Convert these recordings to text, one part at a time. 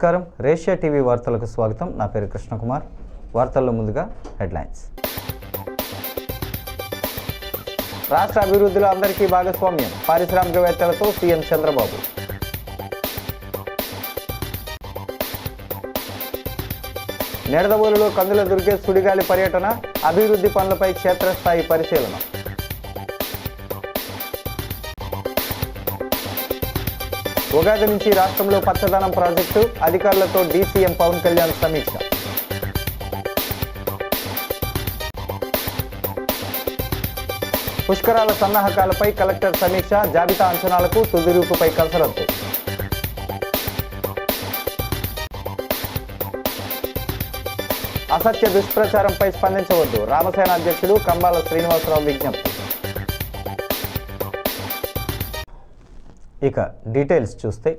నమస్కారం. రేషియా టీవీ వార్తలకు స్వాగతం. నా పేరు కృష్ణకుమార్. వార్తల్లో ముందుగా హెడ్లైన్స్. రాష్ట్ర అభివృద్ధిలో అందరికీ భాగస్వామ్యం, పారిశ్రామికవేత్తలతో సీఎం చంద్రబాబు. నిడదవోలులో కందుల దుర్గేష్ సుడిగాలి పర్యటన, అభివృద్ధి పనులపై క్షేత్రస్థాయి పరిశీలన. ఉగాది నుంచి రాష్ట్రంలో పచ్చదనం ప్రాజెక్టు, అధికారులతో డీసీఎం పవన్ కళ్యాణ్ సమీక్ష. పుష్కరాల సన్నాహకాలపై కలెక్టర్ సమీక్ష, జాబితా అంచనాలకు తుది రూపుపై కసరత్తు. అసత్య దుష్ప్రచారంపై స్పందించవద్దు, రామసేన అధ్యక్షుడు కంబాల శ్రీనివాసరావు విజ్ఞప్తి. ఇక డీటెయిల్స్ చూస్తే,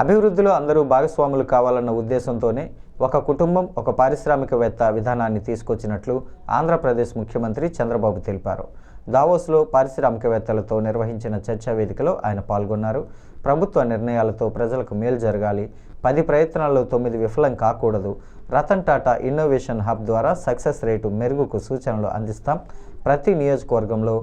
అభివృద్ధిలో అందరూ భాగస్వాములు కావాలన్న ఉద్దేశంతోనే ఒక కుటుంబం ఒక పారిశ్రామికవేత్త విధానాన్ని తీసుకొచ్చినట్లు ఆంధ్రప్రదేశ్ ముఖ్యమంత్రి చంద్రబాబు తెలిపారు. దావోస్లో పారిశ్రామికవేత్తలతో నిర్వహించిన చర్చా వేదికలో ఆయన పాల్గొన్నారు. ప్రభుత్వ నిర్ణయాలతో ప్రజలకు మేలు జరగాలి, 10 ప్రయత్నాల్లో 9 విఫలం కాకూడదు, రతన్ టాటా ఇన్నోవేషన్ హబ్ ద్వారా సక్సెస్ రేటు మెరుగుకు సూచనలు అందిస్తాం, ప్రతి నియోజకవర్గంలో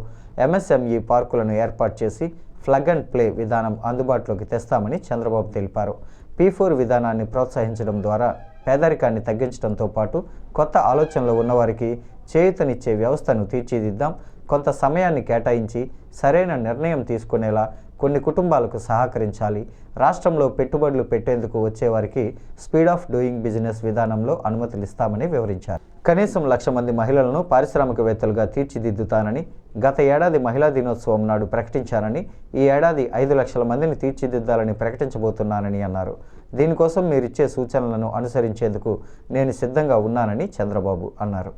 ఎంఎస్ఎంఈ పార్కులను ఏర్పాటు చేసి ప్లగ్ అండ్ ప్లే విధానం అందుబాటులోకి తెస్తామని చంద్రబాబు తెలిపారు. P4 విధానాన్ని ప్రోత్సహించడం ద్వారా పేదరికాన్ని తగ్గించడంతో పాటు కొత్త ఆలోచనలు ఉన్నవారికి చేయూతనిచ్చే వ్యవస్థను తీర్చిదిద్దాం, కొంత సమయాన్ని కేటాయించి సరైన నిర్ణయం తీసుకునేలా కొన్ని కుటుంబాలకు సహకరించాలి, రాష్ట్రంలో పెట్టుబడులు పెట్టేందుకు వచ్చేవారికి స్పీడ్ ఆఫ్ డూయింగ్ బిజినెస్ విధానంలో అనుమతులు ఇస్తామని వివరించారు. కనీసం 1,00,000 మంది మహిళలను పారిశ్రామికవేత్తలుగా తీర్చిదిద్దుతానని గత ఏడాది మహిళా దినోత్సవం నాడు ప్రకటించానని, ఈ ఏడాది 5 లక్షల మందిని తీర్చిదిద్దాలని ప్రకటించబోతున్నానని అన్నారు. దీనికోసం మీరిచ్చే సూచనలను అనుసరించేందుకు నేను సిద్ధంగా ఉన్నానని చంద్రబాబు అన్నారు.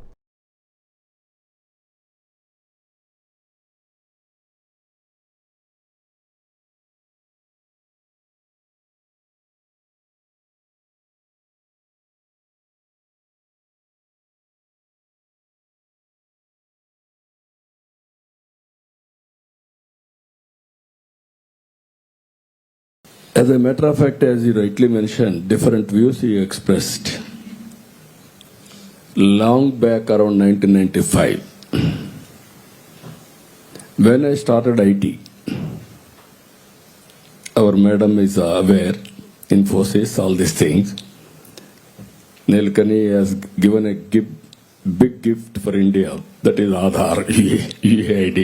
As a matter of fact, as you rightly mentioned, different views you expressed. Long back around 1995, when I started IT, our madam is aware, Infosys, all these things. Nilekani has given a big gift for India, that is Aadhaar, UAID.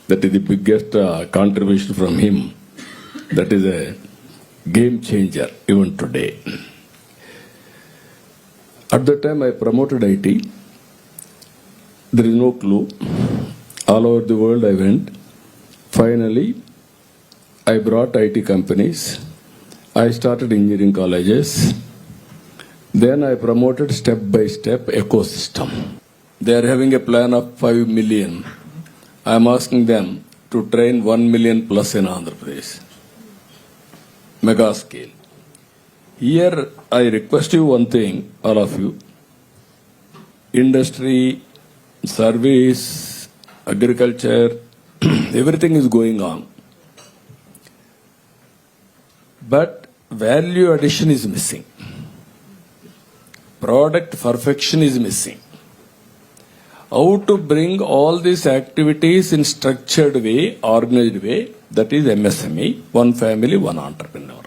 That is the biggest contribution from him. That is a game changer even today. At that time I promoted IT. There is no clue. All over the world I went. Finally, I brought IT companies. I started engineering colleges. Then I promoted step by step ecosystem. They are having a plan of 5 million. I am asking them to train 1 million plus in Andhra Pradesh. Mega scale. Here I request you one thing, all of you. Industry, service, agriculture, everything is going on. But value addition is missing. Product perfection is missing. How to bring all these activities in structured way, organized way, that is MSME, one family, one entrepreneur.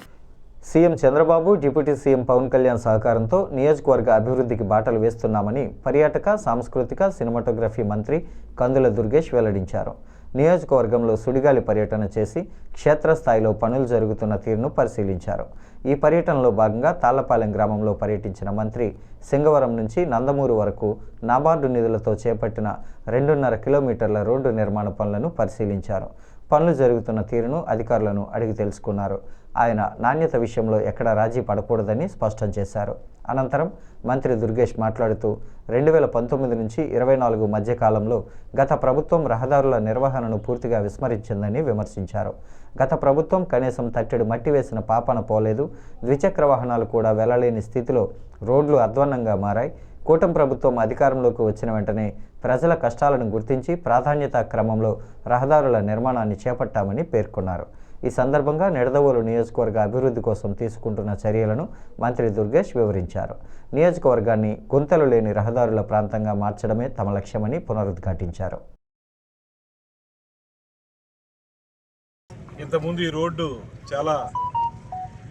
CM Chandrababu, deputy CM Pawan Kalyan సహకారంతో నియోజకవర్గ అభివృద్ధికి బాటలు వేస్తున్నామని పర్యాటక, సాంస్కృతిక, cinematography మంత్రి కందుల దుర్గేష్ వెల్లడించారు. నియోజకవర్గంలో సుడిగాలి పర్యటన చేసి క్షేత్రస్థాయిలో పనులు జరుగుతున్న తీరును పరిశీలించారు. ఈ పర్యటనలో భాగంగా తాళ్లపాలెం గ్రామంలో పర్యటించిన మంత్రి సింగవరం నుంచి నందమూరు వరకు నాబార్డు నిధులతో చేపట్టిన 2.5 కిలోమీటర్ల రోడ్డు నిర్మాణ పనులను పరిశీలించారు. పనులు జరుగుతున్న తీరును అధికారులను అడిగి తెలుసుకున్నారు. ఆయన నాణ్యత విషయంలో ఎక్కడా రాజీ పడకూడదని స్పష్టం చేశారు. అనంతరం మంత్రి దుర్గేష్ మాట్లాడుతూ 2019 నుంచి 24 మధ్య కాలంలో గత ప్రభుత్వం రహదారుల నిర్వహణను పూర్తిగా విస్మరించిందని విమర్శించారు. గత ప్రభుత్వం కనీసం తట్టెడు మట్టి వేసిన పాపన పోలేదు, ద్విచక్ర వాహనాలు కూడా వెళ్లలేని స్థితిలో రోడ్లు అధ్వాన్నంగా మారాయి. కూటమి ప్రభుత్వం అధికారంలోకి వచ్చిన వెంటనే ప్రజల కష్టాలను గుర్తించి ప్రాధాన్యతా క్రమంలో రహదారుల నిర్మాణాన్ని చేపట్టామని పేర్కొన్నారు. ఈ సందర్భంగా నిడదవోలు నియోజకవర్గ అభివృద్ధి కోసం తీసుకుంటున్న చర్యలను మంత్రి దుర్గేష్ వివరించారు. నియోజకవర్గాన్ని గుంతలు లేని రహదారుల ప్రాంతంగా మార్చడమే తమ లక్ష్యమని పునరుద్ఘాటించారు. ఇంతకుముందు ఈ రోడ్డు చాలా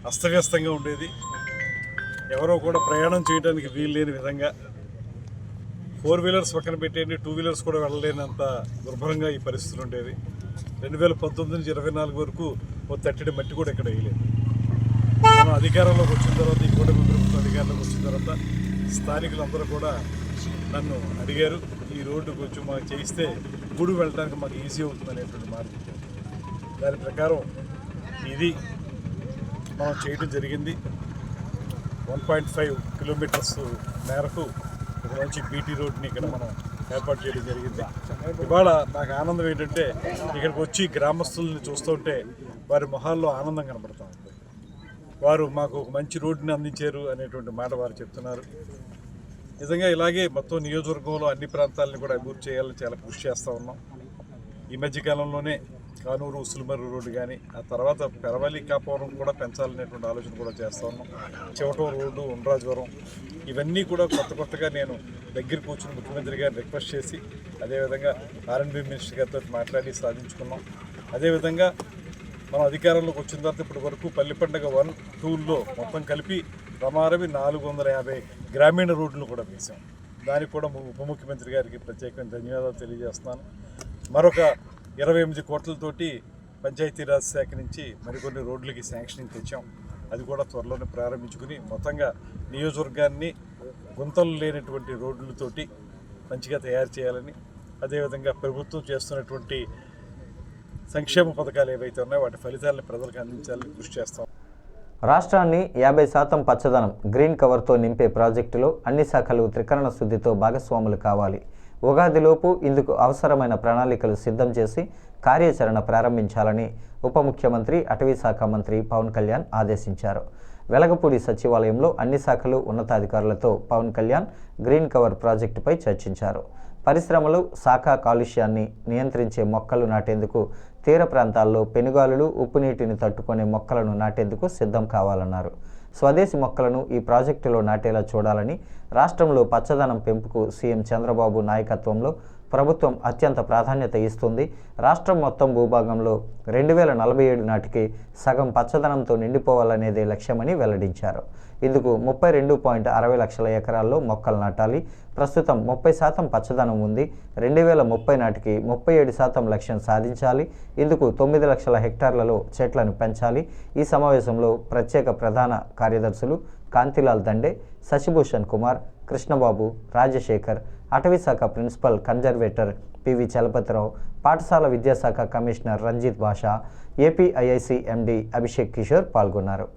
అస్తవ్యస్తంగా ఉండేది. ఎవరో కూడా ప్రయాణం చేయడానికి వీలు లేని విధంగా 4 వీలర్స్ పక్కన పెట్టేయండి, 2 వీలర్స్ కూడా వెళ్ళలేనంత దుర్భరంగా ఈ పరిస్థితులు ఉండేది. 2019 నుంచి 24 వరకు ఓ తట్టడి మట్టి కూడా ఇక్కడ వేయలేదు. మనం అధికారంలోకి వచ్చిన తర్వాత, ఈ కూటమి ప్రభుత్వం అధికారంలోకి వచ్చిన తర్వాత స్థానికులందరూ కూడా నన్ను అడిగారు, ఈ రోడ్డు కొంచెం మాకు చేయిస్తే గుడి వెళ్ళడానికి మాకు ఈజీ అవుతుంది అనేటువంటి మాట చెప్పారు. దాని ప్రకారం ఇది మనం చేయడం జరిగింది. 1.5 కిలోమీటర్స్ మేరకు ఒక మంచి బీటీ రోడ్ని ఇక్కడ మనం ఏర్పాటు చేయడం జరిగింది. ఇవాళ నాకు ఆనందం ఏంటంటే ఇక్కడికి వచ్చి గ్రామస్తుల్ని చూస్తుంటే వారి మొహాల్లో ఆనందం కనబడుతూ ఉంది. వారు మాకు ఒక మంచి రోడ్డుని అందించారు అనేటువంటి మాట వారు చెప్తున్నారు. నిజంగా ఇలాగే మొత్తం నియోజకవర్గంలో అన్ని ప్రాంతాలను కూడా అభివృద్ధి చేయాలని చాలా కృషి చేస్తూ ఉన్నాం. ఈ మధ్యకాలంలోనే కానూరు ఉసులుమర్రు రోడ్డు కానీ, ఆ తర్వాత పెరవలి కాపురం కూడా పెంచాలనేటువంటి ఆలోచన కూడా చేస్తూ ఉన్నాం. చివటం రోడ్డు, ఉండ్రాజవరం, ఇవన్నీ కూడా కొత్తగా నేను దగ్గరికి కూర్చుని ముఖ్యమంత్రి గారిని రిక్వెస్ట్ చేసి, అదేవిధంగా R&B మినిస్టర్ గారితో మాట్లాడి సాధించుకున్నాం. అదేవిధంగా మనం అధికారంలోకి వచ్చిన తర్వాత ఇప్పటి వరకు పల్లి పండుగ 1, 2లో మొత్తం కలిపి ప్రమారవి 450 గ్రామీణ రోడ్లు కూడా వేసాం. దానికి కూడా ఉప ముఖ్యమంత్రి గారికి ప్రత్యేకమైన ధన్యవాదాలు తెలియజేస్తున్నాను. మరొక 28 కోట్లతోటి పంచాయతీరాజ్ శాఖ నుంచి మరికొన్ని రోడ్లకి శాంక్షనింగ్ తెచ్చాం. అది కూడా త్వరలోనే ప్రారంభించుకుని మొత్తంగా నియోజకవర్గాన్ని గుంతలు లేనటువంటి రోడ్లతోటి మంచిగా తయారు చేయాలని, అదేవిధంగా ప్రభుత్వం చేస్తున్నటువంటి సంక్షేమ పథకాలు ఏవైతే ఉన్నాయో వాటి ఫలితాలను ప్రజలకు అందించాలని కృషి చేస్తాం. రాష్ట్రాన్ని 50% పచ్చదనం గ్రీన్ కవర్తో నింపే ప్రాజెక్టులో అన్ని శాఖలు త్రికరణ శుద్ధితో భాగస్వాములు కావాలి. ఉగాదిలోపు ఇందుకు అవసరమైన ప్రణాళికలు సిద్ధం చేసి కార్యాచరణ ప్రారంభించాలని ఉప ముఖ్యమంత్రి అటవీ శాఖ మంత్రి పవన్ కళ్యాణ్ ఆదేశించారు. వెలగపూడి సచివాలయంలో అన్ని శాఖలు ఉన్నతాధికారులతో పవన్ కళ్యాణ్ గ్రీన్ కవర్ ప్రాజెక్టుపై చర్చించారు. పరిశ్రమలు శాఖ కాలుష్యాన్ని నియంత్రించే మొక్కలు నాటేందుకు తీర ప్రాంతాల్లో పెనుగాలులు, ఉప్పు నీటిని తట్టుకునే మొక్కలను నాటేందుకు సిద్ధం కావాలన్నారు. స్వదేశీ మొక్కలను ఈ ప్రాజెక్టులో నాటేలా చూడాలని, రాష్ట్రంలో పచ్చదనం పెంపుకు సీఎం చంద్రబాబు నాయకత్వంలో ప్రభుత్వం అత్యంత ప్రాధాన్యత ఇస్తుంది. రాష్ట్రం మొత్తం భూభాగంలో 2047 నాటికి సగం పచ్చదనంతో నిండిపోవాలనేదే లక్ష్యమని వెల్లడించారు. ఇందుకు 32.60 లక్షల ఎకరాల్లో మొక్కలు నాటాలి. ప్రస్తుతం 30% పచ్చదనం ఉంది. 2030 నాటికి 37% లక్ష్యం సాధించాలి. ఇందుకు 9 లక్షల హెక్టార్లలో చెట్లను పెంచాలి. ఈ సమావేశంలో ప్రత్యేక ప్రధాన కార్యదర్శులు కాంతిలాల్ దండే, శశిభూషణ్ కుమార్, కృష్ణబాబు, రాజశేఖర్, అటవీశాఖ ప్రిన్సిపల్ కన్జర్వేటర్ పివి చలపతిరావు, పాఠశాల విద్యాశాఖ కమిషనర్ రంజిత్ భాషా, ఏపీఐఐసి ఎండి అభిషేక్ కిషోర్ పాల్గొన్నారు.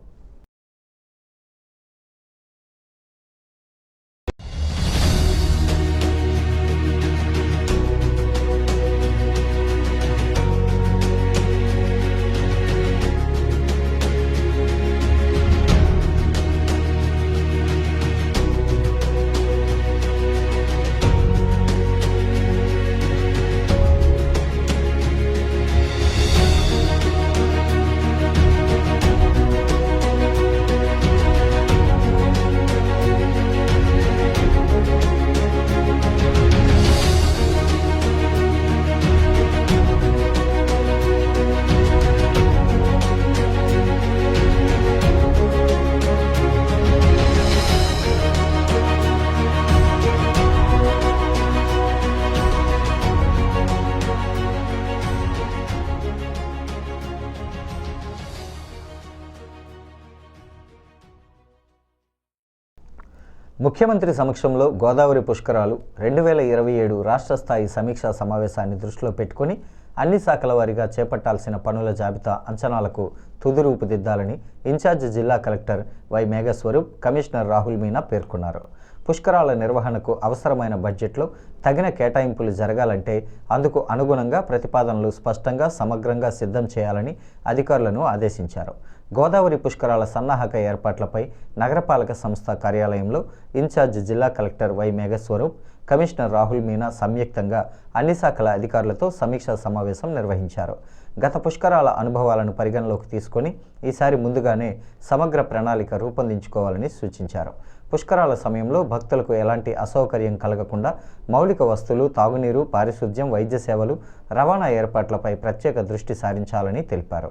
ముఖ్యమంత్రి సమక్షంలో గోదావరి పుష్కరాలు 2027 రాష్ట్ర స్థాయి సమీక్షా సమావేశాన్ని దృష్టిలో పెట్టుకుని అన్ని శాఖల వారీగా చేపట్టాల్సిన పనుల జాబితా అంచనాలకు తుది రూపుదిద్దాలని ఇన్ఛార్జి జిల్లా collector Y Meghaswaroop, commissioner Rahul Meena పేర్కొన్నారు. పుష్కరాల నిర్వహణకు అవసరమైన బడ్జెట్లో తగిన కేటాయింపులు జరగాలంటే అందుకు అనుగుణంగా ప్రతిపాదనలు స్పష్టంగా, సమగ్రంగా సిద్ధం చేయాలని అధికారులను ఆదేశించారు. గోదావరి పుష్కరాల సన్నాహక ఏర్పాట్లపై నగరపాలక సంస్థ కార్యాలయంలో ఇన్ఛార్జ్ జిల్లా collector Y Meghaswaroop, commissioner Rahul Meena సంయుక్తంగా అన్ని శాఖల అధికారులతో సమీక్షా సమావేశం నిర్వహించారు. గత పుష్కరాల అనుభవాలను పరిగణలోకి తీసుకొని ఈసారి ముందుగానే సమగ్ర ప్రణాళిక రూపొందించుకోవాలని సూచించారు. పుష్కరాల సమయంలో భక్తులకు ఎలాంటి అసౌకర్యం కలగకుండా మౌలిక వస్తువులు, తాగునీరు, పారిశుద్ధ్యం, వైద్య సేవలు, రవాణా ఏర్పాట్లపై ప్రత్యేక దృష్టి సారించాలని తెలిపారు.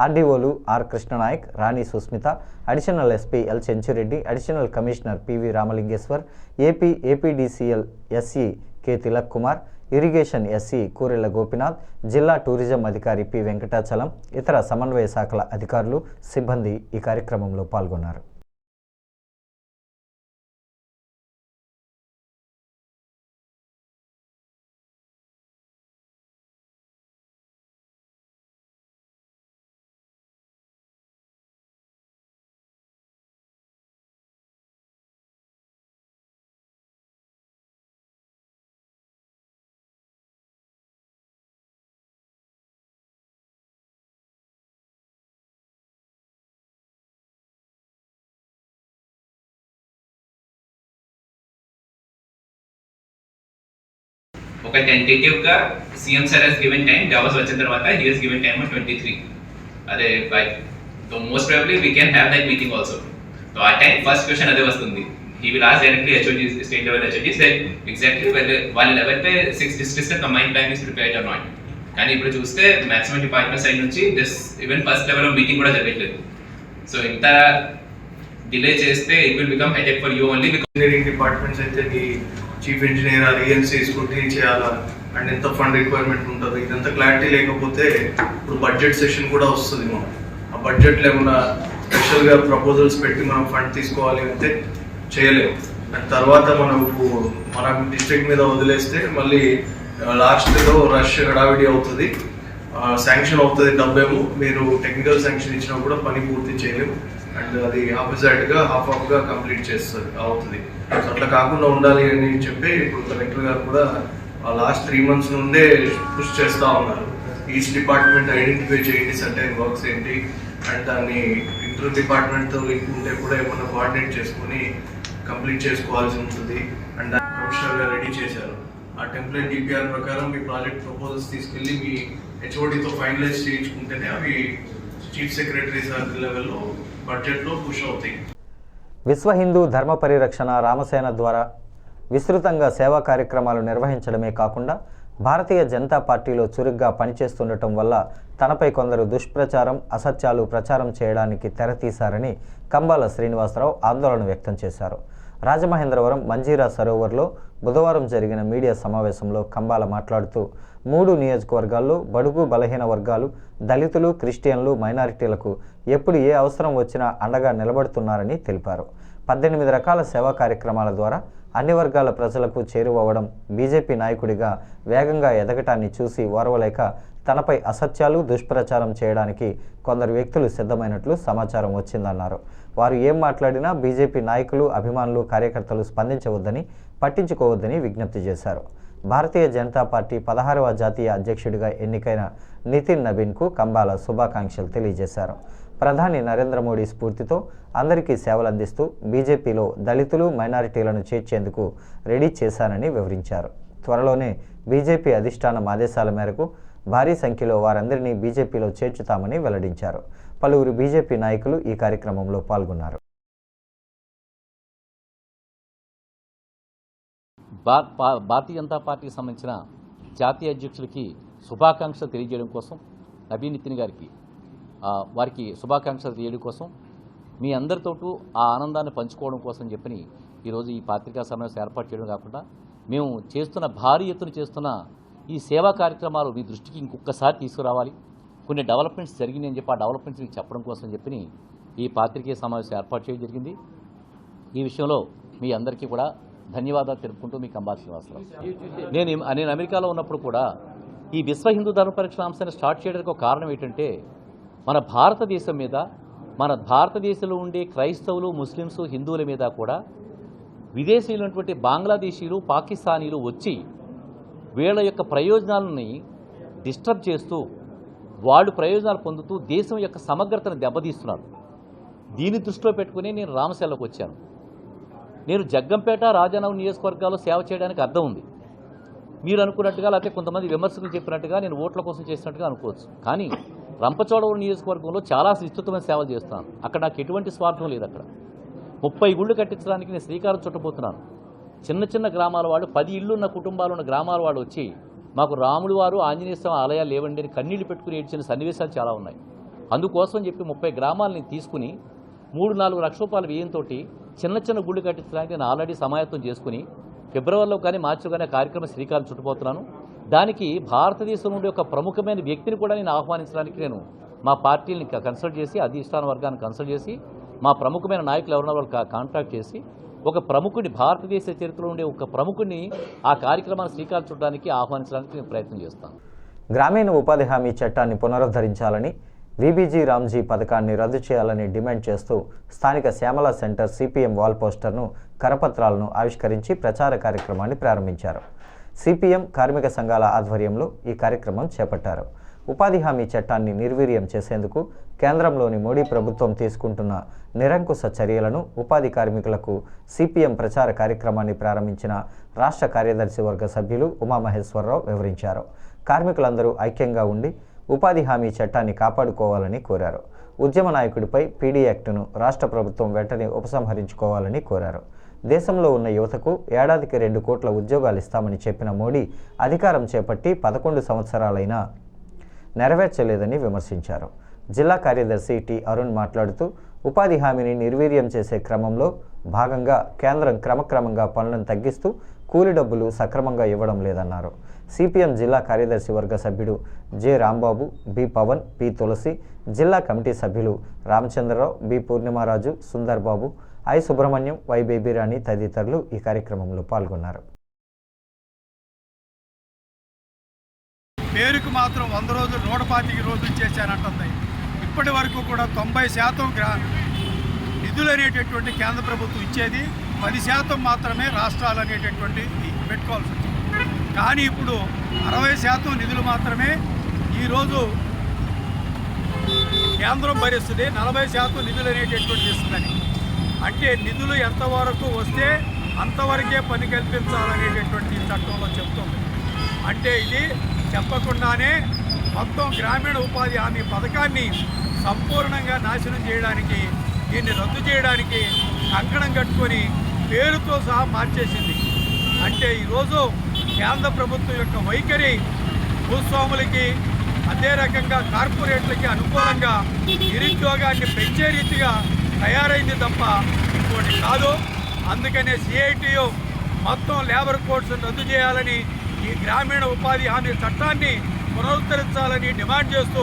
ఆర్డీఓలు R Krishnanayak, Rani Susmitha, additional SP L Chenchureddy, additional commissioner PV Ramalingeswar, APDCL SE K Tilak Kumar, irrigation SE Kurella Gopinath, జిల్లా టూరిజం అధికారి పి వెంకటాచలం, ఇతర సమన్వయ శాఖల అధికారులు, సిబ్బంది ఈ కార్యక్రమంలో పాల్గొన్నారు. ఒక టెంటేటివ్ గా CM sir has given time, Davos వచ్చిన తర్వాత హి హస్ గివెన్ టైం 23. అదే by so most probably we can have that meeting also. So ఆ టైం ఫస్ట్ క్వశ్చన్ అదే వస్తుంది. He will ask directly HOD, state level HODs that exactly వాళ్ళ level 6 districts combine plan is prepared or not. కానీ ఇప్పుడు చూస్తే maximum department side నుంచి this even first level of meeting కూడా జరగట్లేదు. సో ఇంత డిలే చేస్తే it will become headache for you only. Engineering departments అయితే చీఫ్ ఇంజనీర్ ఈఎన్సీ స్కూటీ చేయాలా అండ్ ఎంత ఫండ్ రిక్వైర్మెంట్ ఉంటుంది, ఇదంతా క్లారిటీ లేకపోతే ఇప్పుడు బడ్జెట్ సెషన్ కూడా వస్తుంది. మనం ఆ బడ్జెట్లో ఏమన్నా స్పెషల్గా ప్రపోజల్స్ పెట్టి మనం ఫండ్ తీసుకోవాలి అంటే చేయలేము. అండ్ తర్వాత మన డిస్ట్రిక్ట్ మీద వదిలేస్తే మళ్ళీ లాస్ట్లో రష్ హడావిడి అవుతుంది, శాంక్షన్ అవుతుంది డబ్బేమో, మీరు టెక్నికల్ శాంక్షన్ ఇచ్చినా కూడా పని పూర్తి చేయలేము. అండ్ అది ఆపోజిట్గా హాఫ్గా కంప్లీట్ చేస్తుంది అవుతుంది. సో అట్లా కాకుండా ఉండాలి అని చెప్పి ఇప్పుడు కలెక్టర్ గారు కూడా లాస్ట్ 3 months నుండే పుష్ చేస్తూ ఉన్నారు. ఈచ్ డిపార్ట్మెంట్ ఐడెంటిఫై చేయండి సర్టైన్ వర్క్స్ ఏంటి అండ్ దాన్ని ఇంటర్ డిపార్ట్మెంట్తో లింక్ ఉంటే కూడా ఏమన్నా కోఆర్డినేట్ చేసుకుని కంప్లీట్ చేసుకోవాల్సి ఉంటుంది. అండ్ కమిషనర్ గారు రెడీ చేశారు. ఆ టెంప్లెట్ డిపిఆర్ ప్రకారం మీ ప్రాజెక్ట్ ప్రపోజల్స్ తీసుకెళ్ళి మీ హెచ్ఓడితో ఫైనలైజ్ చేయించుకుంటేనే అవి చీఫ్ సెక్రటరీ సార్ లెవెల్లో బడ్జెట్లో పుష్ అవుతాయి. విశ్వ హిందూ ధర్మ పరిరక్షణ రామసేన ద్వారా విస్తృతంగా సేవా కార్యక్రమాలు నిర్వహించడమే కాకుండా భారతీయ జనతా పార్టీలో చురుగ్గా పనిచేస్తుండటం వల్ల తనపై కొందరు దుష్ప్రచారం, అసత్యాలు ప్రచారం చేయడానికి తెరతీశారని కంబాల శ్రీనివాసరావు ఆందోళన వ్యక్తం చేశారు. రాజమహేంద్రవరం మంజీరా సరోవర్లో బుధవారం జరిగిన మీడియా సమావేశంలో కంబాల మాట్లాడుతూ 3 నియోజకవర్గాల్లో బడుగు బలహీన వర్గాలు, దళితులు, క్రిస్టియన్లు, మైనారిటీలకు ఎప్పుడు ఏ అవసరం వచ్చినా అండగా నిలబడుతున్నారని తెలిపారు. 18 రకాల సేవా కార్యక్రమాల ద్వారా అన్ని వర్గాల ప్రజలకు చేరువవ్వడం, బీజేపీ నాయకుడిగా వేగంగా ఎదగటాన్ని చూసి ఓర్వలేక తనపై అసత్యాలు, దుష్ప్రచారం చేయడానికి కొందరు వ్యక్తులు సిద్ధమైనట్లు సమాచారం వచ్చిందన్నారు. వారు ఏం మాట్లాడినా బీజేపీ నాయకులు, అభిమానులు, కార్యకర్తలు స్పందించవద్దని, పట్టించుకోవద్దని విజ్ఞప్తి చేశారు. భారతీయ జనతా పార్టీ 16వ జాతీయ అధ్యక్షుడిగా ఎన్నికైన నితిన్ నబీన్కు కంబాల శుభాకాంక్షలు తెలియజేశారు. ప్రధాని నరేంద్ర మోడీ స్ఫూర్తితో అందరికీ సేవలందిస్తూ బీజేపీలో దళితులు, మైనారిటీలను చేర్చేందుకు రెడీ చేశానని వివరించారు. త్వరలోనే బీజేపీ అధిష్టానం ఆదేశాల మేరకు భారీ సంఖ్యలో వారందరినీ బీజేపీలో చేర్చుతామని వెల్లడించారు. పలువురు బీజేపీ నాయకులు ఈ కార్యక్రమంలో పాల్గొన్నారు. భారతీయ జనతా పార్టీకి సంబంధించిన జాతీయ అధ్యక్షులకి శుభాకాంక్షలు తెలియజేయడం కోసం, నబీన్ నితిన్ గారికి వారికి శుభాకాంక్షలు తెలియడం కోసం, మీ అందరితోటూ ఆ ఆనందాన్ని పంచుకోవడం కోసం చెప్పని ఈరోజు ఈ పత్రికా సమావేశం ఏర్పాటు చేయడం కాకుండా మేము చేస్తున్న భారీ ఎత్తున చేస్తున్న ఈ సేవా కార్యక్రమాలు మీ దృష్టికి ఇంకొకసారి తీసుకురావాలి, కొన్ని డెవలప్మెంట్స్ జరిగినాయి అని చెప్పి ఆ డెవలప్మెంట్స్ మీకు చెప్పడం కోసం చెప్పి ఈ పత్రికా సమావేశం ఏర్పాటు చేయడం జరిగింది. ఈ విషయంలో మీ అందరికీ కూడా ధన్యవాదాలు తెలుపుకుంటూ మీ కంబాల శ్రీనివాసరావు. నేను అమెరికాలో ఉన్నప్పుడు కూడా ఈ విశ్వ హిందూ ధర్మ పరిరక్షణ అంశాన్ని స్టార్ట్ చేయడానికి ఒక కారణం ఏంటంటే మన భారతదేశం మీద, మన భారతదేశంలో ఉండే క్రైస్తవులు, ముస్లిమ్స్, హిందువుల మీద కూడా విదేశీయులైనటువంటి బంగ్లాదేశీలు, పాకిస్తానీలు వచ్చి వీళ్ళ యొక్క ప్రయోజనాలని డిస్టర్బ్ చేస్తూ వాళ్ళు ప్రయోజనాలు పొందుతూ దేశం యొక్క సమగ్రతను దెబ్బతీస్తున్నారు. దీన్ని దృష్టిలో పెట్టుకుని నేను రామశెల్లకు వచ్చాను. నేను జగ్గంపేట, రాజానగరం నియోజకవర్గాల్లో సేవ చేయడానికి అర్థం ఉంది. మీరు అనుకున్నట్టుగా, లేకపోతే కొంతమంది విమర్శకులు చెప్పినట్టుగా నేను ఓట్ల కోసం చేసినట్టుగా అనుకోవచ్చు. కానీ రంపచోడవరం నియోజకవర్గంలో చాలా విస్తృతమైన సేవలు చేస్తున్నాను. అక్కడ నాకు ఎటువంటి స్వార్థం లేదు. అక్కడ 30 గుళ్ళు కట్టించడానికి నేను శ్రీకారం చుట్టబోతున్నాను. చిన్న చిన్న గ్రామాల వాళ్ళు, 10 ఇళ్లున్న కుటుంబాలు ఉన్న గ్రామాల వాళ్ళు వచ్చి మాకు రాముడు వారు, ఆంజనేయ స్వామి ఆలయాలు లేవండి అని కన్నీళ్లు పెట్టుకుని ఏడ్చిన సన్నివేశాలు చాలా ఉన్నాయి. అందుకోసం చెప్పి 30 గ్రామాలని తీసుకుని 3-4 లక్షల రూపాయల వ్యయంతో చిన్న చిన్న గుళ్ళు కట్టించడానికి నేను ఆల్రెడీ సమాయత్తం చేసుకుని ఫిబ్రవరిలో కానీ మార్చిలో కానీ కార్యక్రమం శ్రీకారం చుట్టబోతున్నాను. దానికి భారతదేశం నుండి ఒక ప్రముఖమైన వ్యక్తిని కూడా నేను ఆహ్వానించడానికి నేను మా పార్టీని కన్సల్ట్ చేసి, అధిష్టాన వర్గాన్ని కన్సల్ట్ చేసి, మా ప్రముఖమైన నాయకులు ఎవరన్నా వాళ్ళు కాంటాక్ట్ చేసి ఒక ప్రముఖుడిని, భారతదేశ చరిత్రలో ఉండే ఒక ప్రముఖుడిని ఆ కార్యక్రమాన్ని శ్రీకారం చుట్టడానికి ఆహ్వానించడానికి నేను ప్రయత్నం చేస్తాను. గ్రామీణ ఉపాధి హామీ చట్టాన్ని పునరుద్ధరించాలని, వీబీజీ రామ్జీ పథకాన్ని రద్దు చేయాలని డిమాండ్ చేస్తూ స్థానిక శ్యామల సెంటర్ సిపిఎం వాల్ పోస్టర్ను, కరపత్రాలను ఆవిష్కరించి ప్రచార కార్యక్రమాన్ని ప్రారంభించారు. సిపిఎం కార్మిక సంఘాల ఆధ్వర్యంలో ఈ కార్యక్రమం చేపట్టారు. ఉపాధి హామీ చట్టాన్ని నిర్వీర్యం చేసేందుకు కేంద్రంలోని మోడీ ప్రభుత్వం తీసుకుంటున్న నిరంకుశ చర్యలను ఉపాధి కార్మికులకు సిపిఎం ప్రచార కార్యక్రమాన్ని ప్రారంభించిన రాష్ట్ర కార్యదర్శి వర్గ సభ్యులు ఉమామహేశ్వరరావు వివరించారు. కార్మికులందరూ ఐక్యంగా ఉండి ఉపాధి హామీ చట్టాన్ని కాపాడుకోవాలని కోరారు. ఉద్యమ నాయకుడిపై పీడీ యాక్టును రాష్ట్ర ప్రభుత్వం వెంటనే ఉపసంహరించుకోవాలని కోరారు. దేశంలో ఉన్న యువతకు ఏడాదికి 2 కోట్ల ఉద్యోగాలు ఇస్తామని చెప్పిన మోడీ అధికారం చేపట్టి 11 సంవత్సరాలైనా నెరవేర్చలేదని విమర్శించారు. జిల్లా కార్యదర్శి టి అరుణ్ మాట్లాడుతూ ఉపాధి హామీని నిర్వీర్యం చేసే క్రమంలో భాగంగా కేంద్రం క్రమక్రమంగా పనులను తగ్గిస్తూ కూలి డబ్బులు సక్రమంగా ఇవ్వడం లేదన్నారు. సిపిఎం జిల్లా కార్యదర్శి వర్గ సభ్యుడు J Rambabu, B Pavan, P Tulasi, జిల్లా కమిటీ సభ్యులు Ramachandrarao, B Purnimaraju, Sundar Babu, I Subrahmanyam, Y Babyrani తదితరులు ఈ కార్యక్రమంలో పాల్గొన్నారు. పేరుకు మాత్రం 100 రోజులు 125 రోజులు చేశానంటుంది. ఇప్పటి వరకు కూడా 90% నిధులు అనేటటువంటి కేంద్ర ప్రభుత్వం ఇచ్చేది, 10% మాత్రమే రాష్ట్రాలు అనేటటువంటి పెట్టుకోవాల్సి వచ్చింది. కానీ ఇప్పుడు 60% నిధులు మాత్రమే ఈరోజు కేంద్రం భరిస్తుంది, 40% నిధులు అనేటటువంటి ఇస్తుందని. అంటే నిధులు ఎంతవరకు వస్తే అంతవరకే పని కల్పించాలనేటటువంటి చట్టంలో చెప్తుంది. అంటే ఇది చెప్పకుండానే మొత్తం గ్రామీణ ఉపాధి హామీ పథకాన్ని సంపూర్ణంగా నాశనం చేయడానికి, దీన్ని రద్దు చేయడానికి కంకణం కట్టుకొని పేరుతో సహా మార్చేసింది. అంటే ఈరోజు కేంద్ర ప్రభుత్వం యొక్క వైఖరి భూస్వాములకి, అదే రకంగా కార్పొరేట్లకి అనుకూలంగా నిరుద్యోగాన్ని పెంచే రీతిగా తయారైంది తప్ప ఇంకోటి కాదు. అందుకనే సిఐటియు మొత్తం లేబర్ కోడ్స్ రద్దు చేయాలని, ఈ గ్రామీణ ఉపాధి హామీ చట్టాన్ని పునరుద్ధరించాలని డిమాండ్ చేస్తూ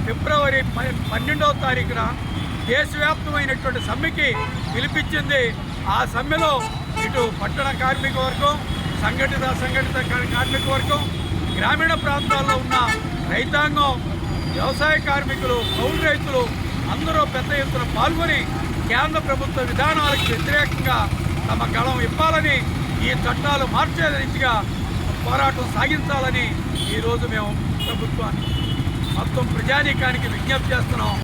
ఫిబ్రవరి 12వ తారీఖున దేశవ్యాప్తమైనటువంటి సమ్మెకి పిలిపించింది. ఆ సమ్మెలో ఇటు పట్టణ కార్మిక వర్గం, సంఘటిత కార్మిక వర్గం, గ్రామీణ ప్రాంతాల్లో ఉన్న రైతాంగం, వ్యవసాయ కార్మికులు, కౌలు రైతులు అందరూ పెద్ద ఎత్తున పాల్గొని కేంద్ర ప్రభుత్వ విధానాలకు వ్యతిరేకంగా తమ గళం ఇవ్వాలని, ఈ చట్టాలు మార్చే రీతిగా పోరాటం సాగించాలని ఈరోజు మేము ప్రభుత్వాన్ని మొత్తం ప్రజానీకానికి విజ్ఞప్తి చేస్తున్నాం.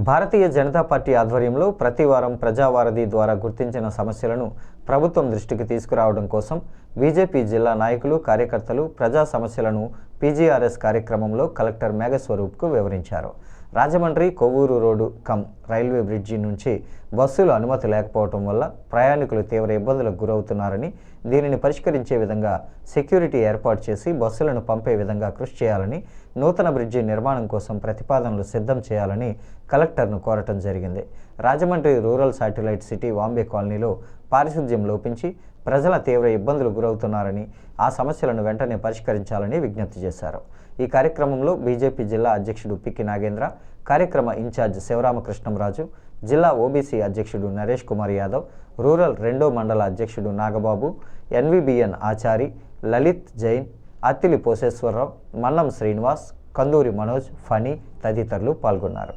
భారతీయ జనతా పార్టీ ఆధ్వర్యంలో ప్రతి వారం ప్రజావారధి ద్వారా గుర్తించిన సమస్యలను ప్రభుత్వం దృష్టికి తీసుకురావడం కోసం బీజేపీ జిల్లా నాయకులు, కార్యకర్తలు ప్రజా సమస్యలను పీజీఆర్ఎస్ కార్యక్రమంలో కలెక్టర్ మేఘస్వరూప్కు వివరించారు. Rajahmundry Kovvur road railway bridge నుంచి బస్సులు అనుమతి లేకపోవడం వల్ల ప్రయాణికులు తీవ్ర ఇబ్బందులకు గురవుతున్నారని, దీనిని పరిష్కరించే విధంగా సెక్యూరిటీ ఏర్పాటు చేసి బస్సులను పంపే విధంగా కృషి చేయాలని, నూతన బ్రిడ్జి నిర్మాణం కోసం ప్రతిపాదనలు సిద్ధం చేయాలని కలెక్టర్ను కోరటం జరిగింది. Rajahmundry rural satellite city Vambay కాలనీలో పారిశుద్ధ్యం లోపించి ప్రజల తీవ్ర ఇబ్బందులు గురవుతున్నారని, ఆ సమస్యలను వెంటనే పరిష్కరించాలని విజ్ఞప్తి చేశారు. ఈ కార్యక్రమంలో బీజేపీ జిల్లా అధ్యక్షుడు పిక్కి నాగేంద్ర, కార్యక్రమ ఇన్ఛార్జ్ శివరామకృష్ణంరాజు, జిల్లా ఓబీసీ అధ్యక్షుడు నరేష్ కుమార్ యాదవ్, రూరల్ 2వ మండల అధ్యక్షుడు నాగబాబు, ఎన్వీబీఎన్ ఆచారి, లలిత్ జైన్, అత్తిలి పోసేశ్వరరావు, మన్నం శ్రీనివాస్, కందూరి మనోజ్, ఫణి తదితరులు పాల్గొన్నారు.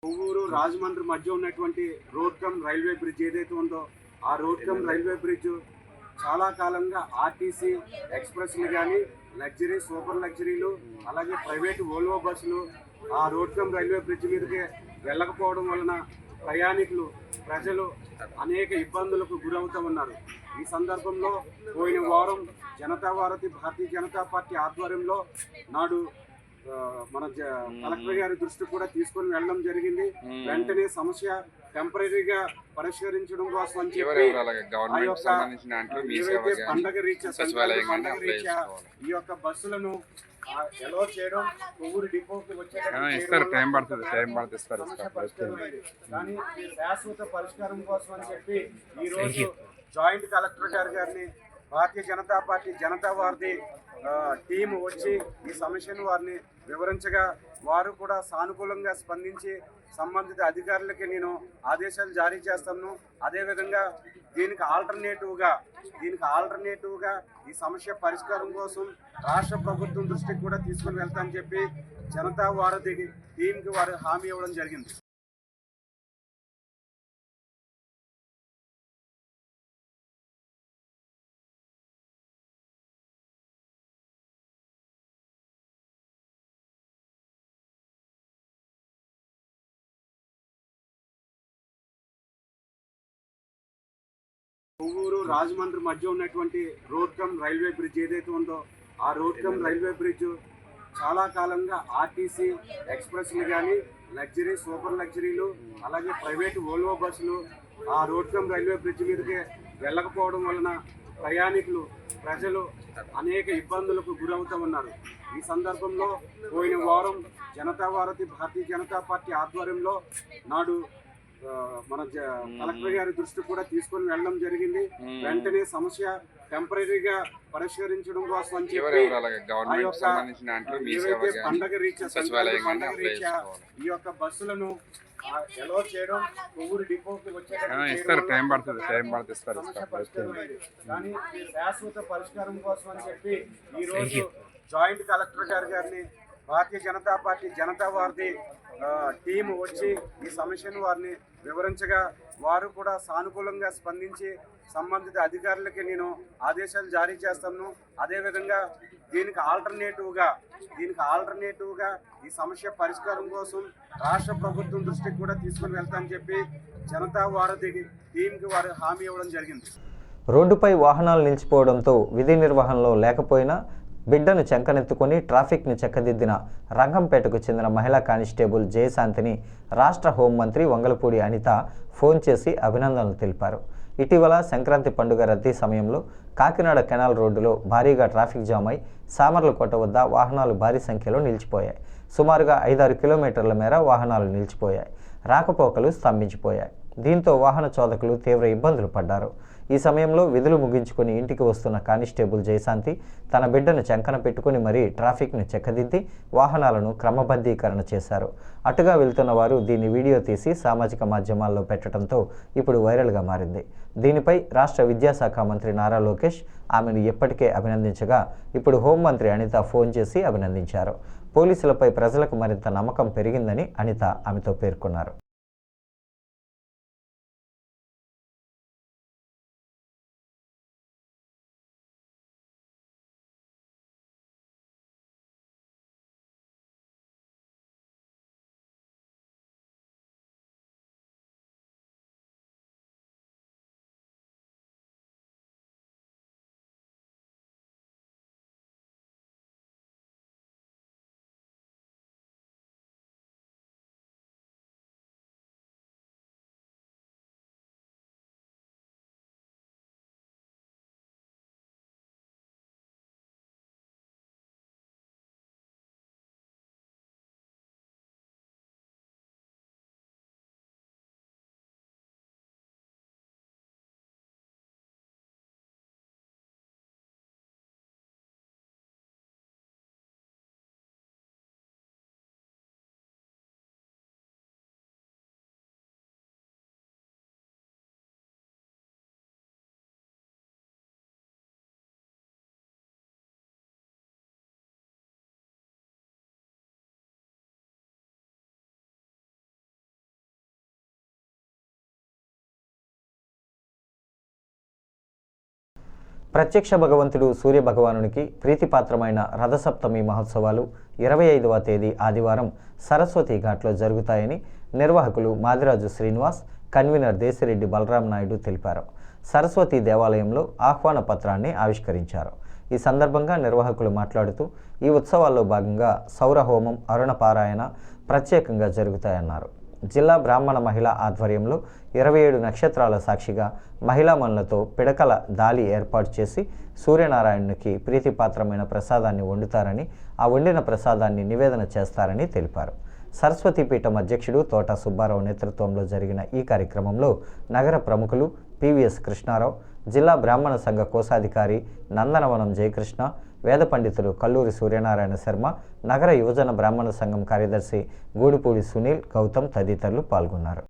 కొవ్వూరు రాజమండ్రి మధ్య ఉన్నటువంటి రోడ్ కమ్ రైల్వే బ్రిడ్జ్ ఏదైతే ఉందో ఆ రోడ్ కమ్ రైల్వే బ్రిడ్జ్ చాలా కాలంగా ఆర్టీసీ ఎక్స్ప్రెస్లు కానీ లగ్జరీ సూపర్ లగ్జరీలు అలాగే ప్రైవేట్ వోల్వో బస్సులు ఆ రోడ్ కమ్ రైల్వే బ్రిడ్జ్ మీదకి వెళ్ళకపోవడం వలన ప్రయాణికులు ప్రజలు అనేక ఇబ్బందులకు గురవుతూ ఉన్నారు. ఈ సందర్భంలో పోయిన వారం జనతా భారతి భారతీయ జనతా పార్టీ ఆధ్వర్యంలో నాడు మన కలెక్టర్ గారి దృష్టి కూడా తీసుకొని వెళ్ళడం జరిగింది. వెంటనే సమస్య టెంపరీగా పరిష్కరించడం కోసం అని చెప్పి పండగ రీత్యా ఈ యొక్క బస్సులను ఎలా చేయడం కొవ్వూరు డిపోకి వచ్చేటప్పుడు కానీ శాశ్వత పరిష్కారం కోసం అని చెప్పి ఈ రోజు జాయింట్ కలెక్టర్ గారిని భారతీయ జనతా పార్టీ జనతా వారిది టీం వచ్చి ఈ సమస్యను వారిని వివరించగా వారు కూడా సానుకూలంగా స్పందించి సంబంధిత అధికారులకి నేను ఆదేశాలు జారీ చేస్తాను. అదేవిధంగా దీనికి ఆల్టర్నేటివ్గా ఈ సమస్య పరిష్కారం కోసం రాష్ట్ర ప్రభుత్వం దృష్టికి కూడా తీసుకుని వెళ్తామని చెప్పి జనతా వారధి టీంకి వారు హామీ ఇవ్వడం జరిగింది. కొవ్వూరు రాజమండ్రి మధ్య ఉన్నటువంటి రోడ్ కమ్ రైల్వే బ్రిడ్జ్ ఏదైతే ఉందో ఆ రోడ్ కమ్ రైల్వే బ్రిడ్జ్ చాలా కాలంగా ఆర్టీసీ ఎక్స్ప్రెస్లు కానీ లగ్జరీ సూపర్ లగ్జరీలు అలాగే ప్రైవేట్ వోల్వో బస్సులు ఆ రోడ్ కమ్ రైల్వే బ్రిడ్జ్ మీదకి వెళ్ళకపోవడం వలన ప్రయాణికులు ప్రజలు అనేక ఇబ్బందులకు గురవుతూ ఉన్నారు. ఈ సందర్భంలో పోయిన వారం జనతా భారతి భారతీయ జనతా పార్టీ ఆధ్వర్యంలో నాడు మన కలెక్టర్ గారి దృష్టి కూడా తీసుకొని వెళ్ళడం జరిగింది. వెంటనే సమస్య టెంపరీగా పరిష్కరించడం కోసం అని చెప్పి పండగ రీత్యా ఈ యొక్క బస్సులను ఎలా చేయడం కొవ్వూరు డిపోకి వచ్చేటప్పుడు కానీ శాశ్వత పరిష్కారం కోసం అని చెప్పి ఈ రోజు జాయింట్ కలెక్టర్ గారిని భారతీయ జనతా పార్టీ జనతా వారిది టీం వచ్చి ఈ సమస్యను వారిని వివరించగా వారు కూడా సానుకూలంగా స్పందించి సంబంధిత అధికారులకి నేను ఆదేశాలు జారీ చేస్తాను. అదేవిధంగా దీనికి ఆల్టర్నేటివ్గా ఈ సమస్య పరిష్కారం కోసం రాష్ట్ర ప్రభుత్వం దృష్టికి కూడా తీసుకుని వెళ్తామని చెప్పి జనతా వారధి టీంకి వారు హామీ ఇవ్వడం జరిగింది. రోడ్డుపై వాహనాలు నిలిచిపోవడంతో విధి నిర్వహణలో లేకపోయినా బిడ్డను చెంకనెత్తుకొని ట్రాఫిక్ను చెక్కదిద్దిన రంగంపేటకు చెందిన మహిళా కానిస్టేబుల్ జయశాంతిని రాష్ట్ర హోంమంత్రి వంగలపూడి అనిత ఫోన్ చేసి అభినందనలు తెలిపారు. ఇటీవల సంక్రాంతి పండుగ రద్దీ సమయంలో కాకినాడ కెనాల్ రోడ్డులో భారీగా ట్రాఫిక్ జామ్ అయి సామర్లకోట వద్ద వాహనాలు భారీ సంఖ్యలో నిలిచిపోయాయి. సుమారుగా 5-6 కిలోమీటర్ల మేర వాహనాలు నిలిచిపోయాయి. రాకపోకలు స్తంభించిపోయాయి. దీంతో వాహన చోదకులు తీవ్ర ఇబ్బందులు పడ్డారు. ఈ సమయంలో విధులు ముగించుకొని ఇంటికి వస్తున్న కానిస్టేబుల్ జయశాంతి తన బిడ్డను చెంకన పెట్టుకుని మరీ ట్రాఫిక్ను చెక్కదిద్ది వాహనాలను క్రమబద్ధీకరణ చేశారు. అటుగా వెళ్తున్న వారు దీన్ని వీడియో తీసి సామాజిక మాధ్యమాల్లో పెట్టడంతో ఇప్పుడు వైరల్గా మారింది. దీనిపై రాష్ట్ర విద్యాశాఖ మంత్రి నారా లోకేష్ ఆమెను ఎప్పటికే అభినందించగా ఇప్పుడు హోంమంత్రి అనిత ఫోన్ చేసి అభినందించారు. పోలీసులపై ప్రజలకు మరింత నమ్మకం పెరిగిందని అనిత ఆమెతో పేర్కొన్నారు. ప్రత్యక్ష భగవంతుడు సూర్య భగవానునికి ప్రీతిపాత్రమైన రథసప్తమి మహోత్సవాలు 25వ తేదీ ఆదివారం సరస్వతి ఘాట్లో జరుగుతాయని నిర్వాహకులు మాదిరాజు శ్రీనివాస్, కన్వీనర్ దేశిరెడ్డి బలరాం నాయుడు తెలిపారు. సరస్వతి దేవాలయంలో ఆహ్వాన పత్రాన్ని ఆవిష్కరించారు. ఈ సందర్భంగా నిర్వాహకులు మాట్లాడుతూ ఈ ఉత్సవాల్లో భాగంగా సౌరహోమం, అరుణపారాయణ ప్రత్యేకంగా జరుగుతాయన్నారు. జిల్లా బ్రాహ్మణ మహిళా ఆధ్వర్యంలో 27 నక్షత్రాల సాక్షిగా మహిళామణులతో పిడకల దాలి ఏర్పాటు చేసి సూర్యనారాయణునికి ప్రీతిపాత్రమైన ప్రసాదాన్ని వండుతారని, ఆ వండిన ప్రసాదాన్ని నివేదన చేస్తారని తెలిపారు. సరస్వతీపీఠం అధ్యక్షుడు తోట సుబ్బారావు నేతృత్వంలో జరిగిన ఈ కార్యక్రమంలో నగర ప్రముఖులు పివిఎస్ కృష్ణారావు, జిల్లా బ్రాహ్మణ సంఘ కోశాధికారి నందనవనం జయకృష్ణ, వేద పండితులు కల్లూరి సూర్యనారాయణ శర్మ, నగర యువజన బ్రాహ్మణ సంఘం కార్యదర్శి గూడిపూడి సునీల్, గౌతమ్ తదితరులు పాల్గొన్నారు.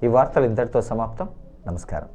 ఈ వార్తలు ఇంతటితో సమాప్తం. నమస్కారం.